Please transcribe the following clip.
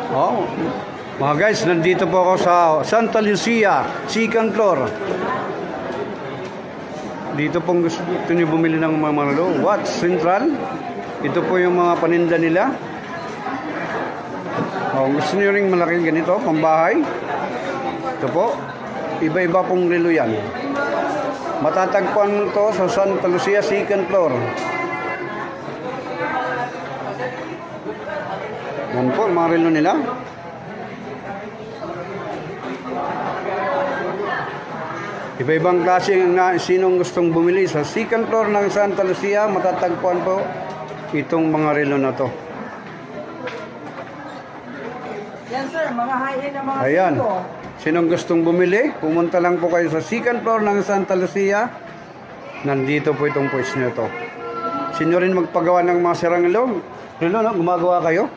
Oh, mga guys, nandito po ako sa Santa Lucia, second floor. Dito pong gusto nyo bumili ng mga manalo. Watts Central. Ito po yung mga paninda nila. Oh, gusto nyo rin malaking ganito, pambahay. Ito po. Iba-iba pong relo yan. Matatagpuan mo ito sa Santa Lucia, second floor. Yan po, mga relo nila. Iba-ibang klase na sinong gustong bumili sa second floor ng Santa Lucia, matatagpuan po itong mga relo na to. Yan sir, mga high-end na mga ayan. sito. Sinong gustong bumili, pumunta lang po kayo sa second floor ng Santa Lucia. Nandito po itong pwesto nyo to. Sino rin magpagawa ng mga sirang relo? Relo, no? Gumagawa kayo?